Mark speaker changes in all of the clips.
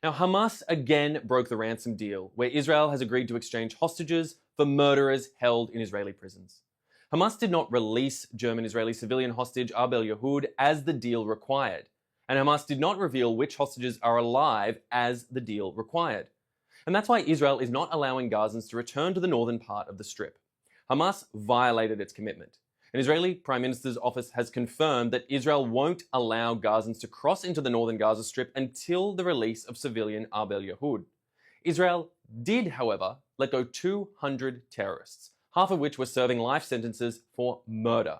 Speaker 1: Now, Hamas again broke the ransom deal, where Israel has agreed to exchange hostages for murderers held in Israeli prisons. Hamas did not release German Israeli civilian hostage Abel Yehud as the deal required, and Hamas did not reveal which hostages are alive as the deal required. And that's why Israel is not allowing Gazans to return to the northern part of the Strip. Hamas violated its commitment. An Israeli Prime Minister's office has confirmed that Israel won't allow Gazans to cross into the northern Gaza Strip until the release of civilian Abel Yehud. Israel did, however, let go 200 terrorists, half of which were serving life sentences for murder.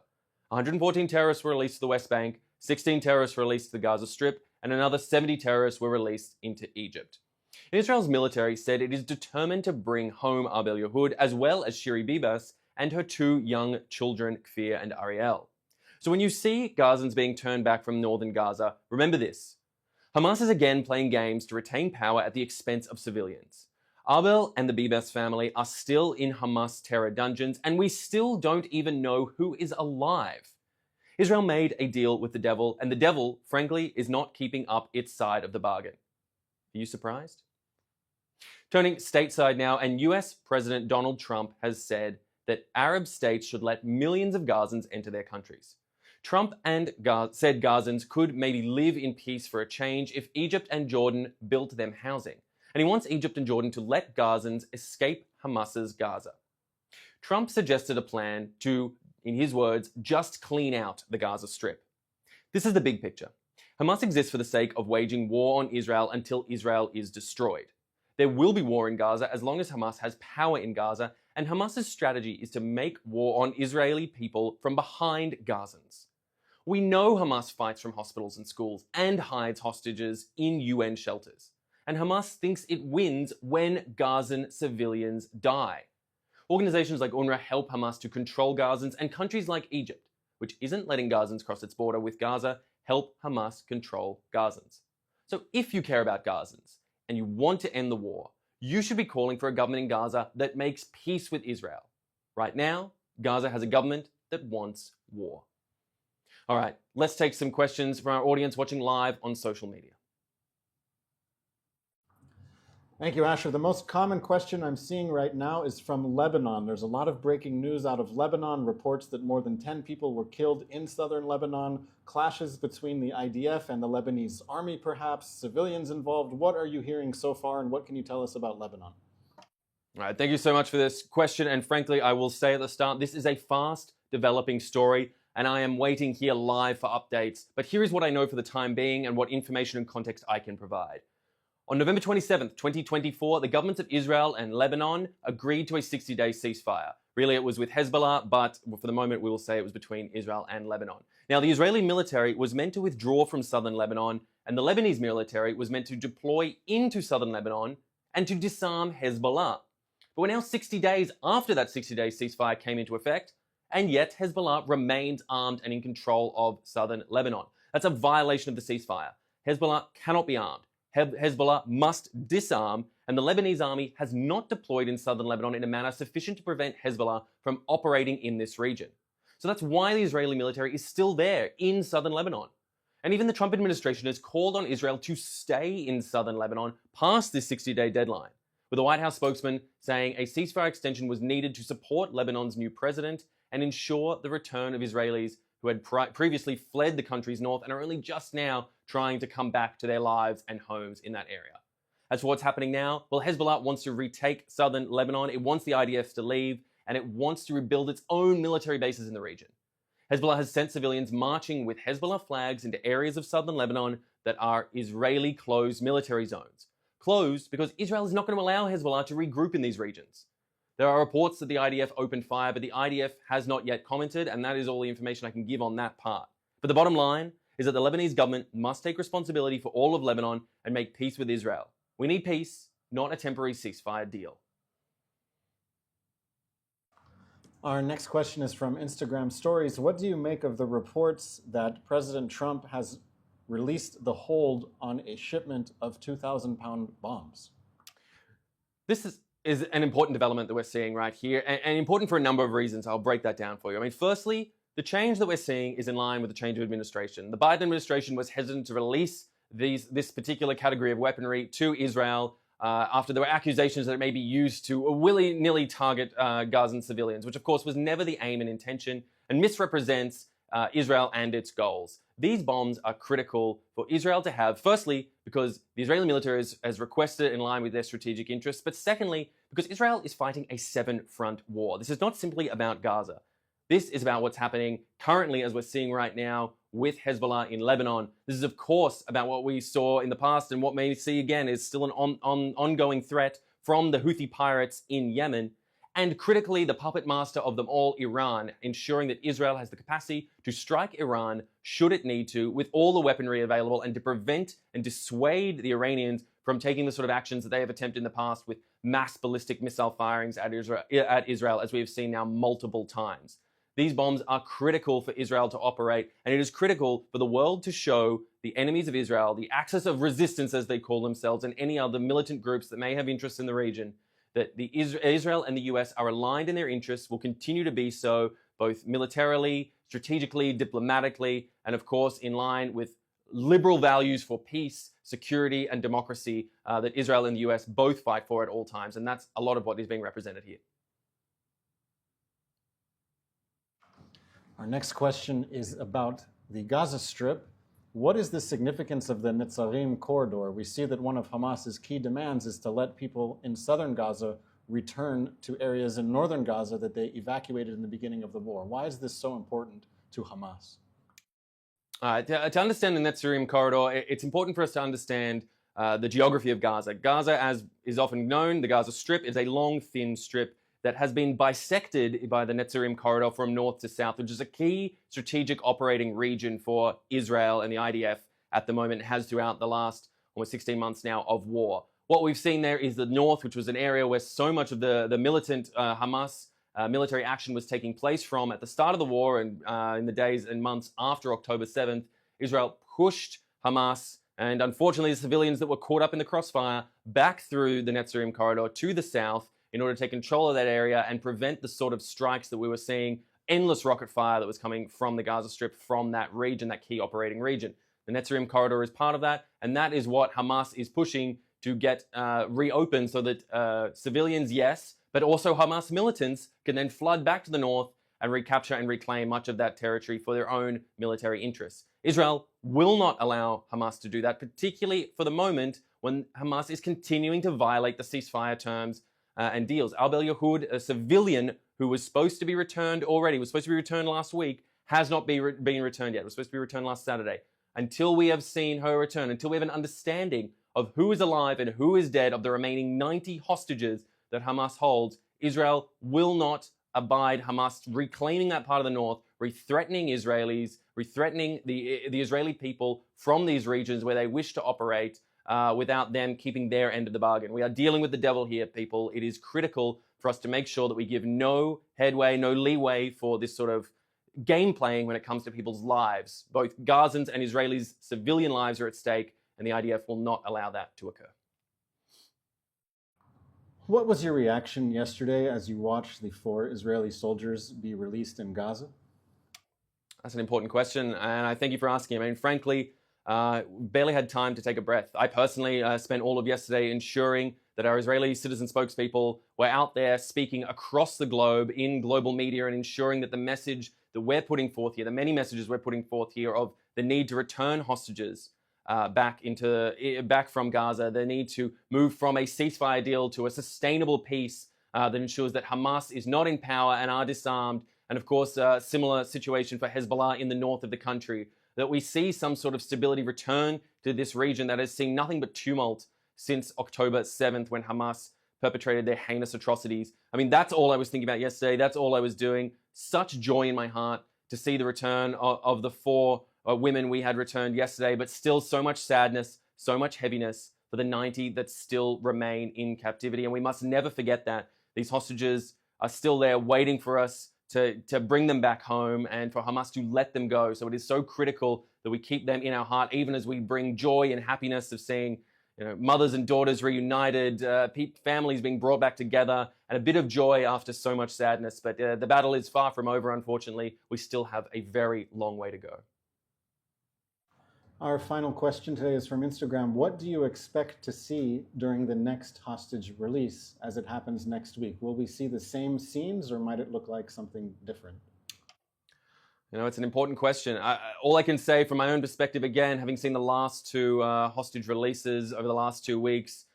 Speaker 1: 114 terrorists were released to the West Bank, 16 terrorists were released to the Gaza Strip, and another 70 terrorists were released into Egypt. And Israel's military said it is determined to bring home Abel Yehud as well as Shiri Bibas and her two young children, Kfir and Ariel. So when you see Gazans being turned back from northern Gaza, remember this. Hamas is again playing games to retain power at the expense of civilians. Abel and the Bibas family are still in Hamas terror dungeons, and we still don't even know who is alive. Israel made a deal with the devil, and the devil, frankly, is not keeping up its side of the bargain. Are you surprised? Turning stateside now, and US President Donald Trump has said that Arab states should let millions of Gazans enter their countries. Trump said Gazans could maybe live in peace for a change if Egypt and Jordan built them housing. And he wants Egypt and Jordan to let Gazans escape Hamas's Gaza. Trump suggested a plan to, in his words, just clean out the Gaza Strip. This is the big picture. Hamas exists for the sake of waging war on Israel until Israel is destroyed. There will be war in Gaza as long as Hamas has power in Gaza, and Hamas's strategy is to make war on Israeli people from behind Gazans. We know Hamas fights from hospitals and schools and hides hostages in UN shelters. And Hamas thinks it wins when Gazan civilians die. Organizations like UNRWA help Hamas to control Gazans, and countries like Egypt, which isn't letting Gazans cross its border with Gaza, help Hamas control Gazans. So if you care about Gazans and you want to end the war, you should be calling for a government in Gaza that makes peace with Israel. Right now, Gaza has a government that wants war. All right, let's take some questions from our audience watching live on social media.
Speaker 2: Thank you, Asher. The most common question I'm seeing right now is from Lebanon. There's a lot of breaking news out of Lebanon, reports that more than 10 people were killed in southern Lebanon, clashes between the IDF and the Lebanese army perhaps, civilians involved. What are you hearing so far, and what can you tell us about Lebanon?
Speaker 1: All right, thank you so much for this question. And frankly, I will say at the start, this is a fast developing story, and I am waiting here live for updates. But here is what I know for the time being and what information and context I can provide. On November 27th, 2024, the governments of Israel and Lebanon agreed to a 60-day ceasefire. Really, it was with Hezbollah, but for the moment, we will say it was between Israel and Lebanon. Now, the Israeli military was meant to withdraw from southern Lebanon, and the Lebanese military was meant to deploy into southern Lebanon and to disarm Hezbollah. But we're now 60 days after that 60-day ceasefire came into effect, and yet Hezbollah remains armed and in control of southern Lebanon. That's a violation of the ceasefire. Hezbollah cannot be armed. Hezbollah must disarm, and the Lebanese army has not deployed in southern Lebanon in a manner sufficient to prevent Hezbollah from operating in this region. So that's why the Israeli military is still there in southern Lebanon. And even the Trump administration has called on Israel to stay in southern Lebanon past this 60-day deadline, with a White House spokesman saying a ceasefire extension was needed to support Lebanon's new president and ensure the return of Israelis who had previously fled the country's north and are only just now trying to come back to their lives and homes in that area. As for what's happening now, well, Hezbollah wants to retake southern Lebanon, it wants the IDF to leave, and it wants to rebuild its own military bases in the region. Hezbollah has sent civilians marching with Hezbollah flags into areas of southern Lebanon that are Israeli closed military zones. Closed because Israel is not going to allow Hezbollah to regroup in these regions. There are reports that the IDF opened fire, but the IDF has not yet commented, and that is all the information I can give on that part. But the bottom line is that the Lebanese government must take responsibility for all of Lebanon and make peace with Israel. We need peace, not a temporary ceasefire deal.
Speaker 2: Our next question is from Instagram Stories. What do you make of the reports that President Trump has released the hold on a shipment of 2,000-pound bombs?
Speaker 1: This is an important development that we're seeing right here, and important for a number of reasons. I'll break that down for you. I mean, firstly, the change that we're seeing is in line with the change of administration. The Biden administration was hesitant to release this particular category of weaponry to Israel after there were accusations that it may be used to willy-nilly target Gazan civilians, which of course was never the aim and intention and misrepresents Israel and its goals. These bombs are critical for Israel to have, firstly, because the Israeli military has requested in line with their strategic interests, but secondly, because Israel is fighting a seven-front war. This is not simply about Gaza. This is about what's happening currently, as we're seeing right now, with Hezbollah in Lebanon. This is, of course, about what we saw in the past and what may see again is still an ongoing threat from the Houthi pirates in Yemen. And critically, the puppet master of them all, Iran, ensuring that Israel has the capacity to strike Iran should it need to with all the weaponry available and to prevent and dissuade the Iranians from taking the sort of actions that they have attempted in the past with mass ballistic missile firings at Israel, as we have seen now multiple times. These bombs are critical for Israel to operate, and it is critical for the world to show the enemies of Israel, the axis of resistance, as they call themselves, and any other militant groups that may have interests in the region, that Israel and the US are aligned in their interests, will continue to be so, both militarily, strategically, diplomatically, and of course in line with liberal values for peace, security, and democracy that Israel and the US both fight for at all times. And that's a lot of what is being represented here.
Speaker 2: Our next question is about the Gaza Strip. What is the significance of the Netzarim corridor? We see that one of Hamas's key demands is to let people in southern Gaza return to areas in northern Gaza that they evacuated in the beginning of the war. Why is this so important to Hamas?
Speaker 1: To understand the Netzarim corridor, it's important for us to understand the geography of Gaza. Gaza, as is often known, the Gaza Strip is a long, thin strip that has been bisected by the Netzarim corridor from north to south, which is a key strategic operating region for Israel and the IDF at the moment. It has throughout the last almost 16 months now of war. What we've seen there is the north, which was an area where so much of the militant Hamas military action was taking place from at the start of the war and in the days and months after October 7th. Israel pushed Hamas and unfortunately the civilians that were caught up in the crossfire back through the Netzarim corridor to the south in order to take control of that area and prevent the sort of strikes that we were seeing, endless rocket fire that was coming from the Gaza Strip, from that region, that key operating region. The Netzarim corridor is part of that, and that is what Hamas is pushing to get reopened so that civilians, yes, but also Hamas militants can then flood back to the north and recapture and reclaim much of that territory for their own military interests. Israel will not allow Hamas to do that, particularly for the moment when Hamas is continuing to violate the ceasefire terms and deals. Abel Yehud, a civilian who was supposed to be returned already, was supposed to be returned last week, has not been returned yet. It was supposed to be returned last Saturday. Until we have seen her return, until we have an understanding of who is alive and who is dead of the remaining 90 hostages that Hamas holds, Israel will not abide Hamas reclaiming that part of the north, re-threatening Israelis, re-threatening the Israeli people from these regions where they wish to operate, without them keeping their end of the bargain. We are dealing with the devil here, people. It is critical for us to make sure that we give no headway, no leeway for this sort of game playing when it comes to people's lives. Both Gazans and Israelis' civilian lives are at stake, and the IDF will not allow that to occur.
Speaker 2: What was your reaction yesterday as you watched the 4 Israeli soldiers be released in Gaza?
Speaker 1: That's an important question, and I thank you for asking. I mean, frankly, barely had time to take a breath. I personally spent all of yesterday ensuring that our Israeli citizen spokespeople were out there speaking across the globe in global media and ensuring that the message that we're putting forth here, the many messages we're putting forth here of the need to return hostages back from Gaza, the need to move from a ceasefire deal to a sustainable peace that ensures that Hamas is not in power and are disarmed, and of course a similar situation for Hezbollah in the north of the country, that we see some sort of stability return to this region that has seen nothing but tumult since October 7th when Hamas perpetrated their heinous atrocities. I mean, that's all I was thinking about yesterday. That's all I was doing. Such joy in my heart to see the return of the 4 women we had returned yesterday, but still so much sadness, so much heaviness for the 90 that still remain in captivity. And we must never forget that. These hostages are still there waiting for us to bring them back home and for Hamas to let them go. So it is so critical that we keep them in our heart, even as we bring joy and happiness of seeing mothers and daughters reunited, families being brought back together, and a bit of joy after so much sadness. But the battle is far from over, unfortunately. We still have a very long way to go.
Speaker 2: Our final question today is from Instagram. What do you expect to see during the next hostage release as it happens next week? Will we see the same scenes or might it look like something different?
Speaker 1: You know, it's an important question. All I can say from my own perspective, again, having seen the last two hostage releases over the last 2 weeks,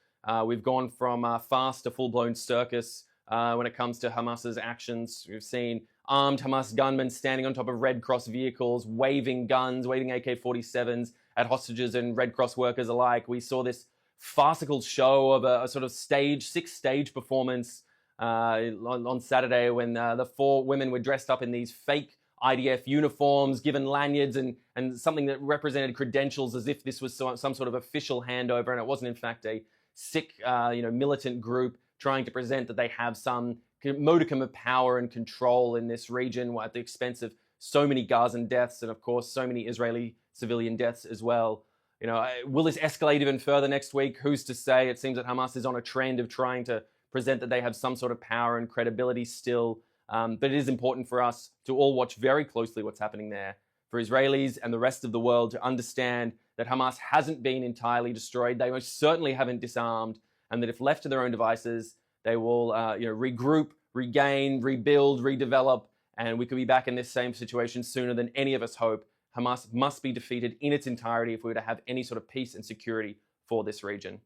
Speaker 1: we've gone from fast to full-blown circus when it comes to Hamas's actions. We've seen armed Hamas gunmen standing on top of Red Cross vehicles, waving guns, waving AK-47s at hostages and Red Cross workers alike. We saw this farcical show of a sort of six-stage performance on Saturday when the 4 women were dressed up in these fake IDF uniforms, given lanyards and something that represented credentials as if this was some sort of official handover, and it wasn't in fact a sick, militant group trying to present that they have some modicum of power and control in this region at the expense of so many Gazan deaths and, of course, so many Israeli civilian deaths as well. You know, will this escalate even further next week? Who's to say? It seems that Hamas is on a trend of trying to present that they have some sort of power and credibility still. But it is important for us to all watch very closely what's happening there, for Israelis and the rest of the world to understand that Hamas hasn't been entirely destroyed. They most certainly haven't disarmed, and that if left to their own devices, they will regroup, regain, rebuild, redevelop, and we could be back in this same situation sooner than any of us hope. Hamas must be defeated in its entirety if we were to have any sort of peace and security for this region.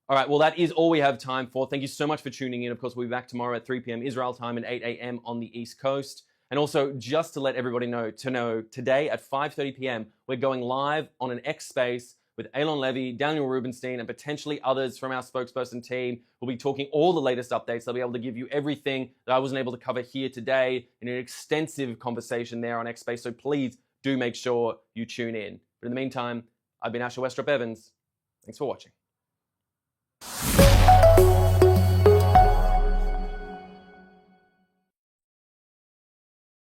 Speaker 1: All right, well, that is all we have time for. Thank you so much for tuning in. Of course, we'll be back tomorrow at 3 p.m. Israel time and 8 a.m. on the East Coast. And also, just to let everybody know, today at 5:30 p.m., we're going live on an X Space with Elon Levy, Daniel Rubenstein, and potentially others from our spokesperson team. We'll be talking all the latest updates. They'll be able to give you everything that I wasn't able to cover here today in an extensive conversation there on X Space. So please do make sure you tune in. But in the meantime, I've been Westropp-Evans. Thanks for watching.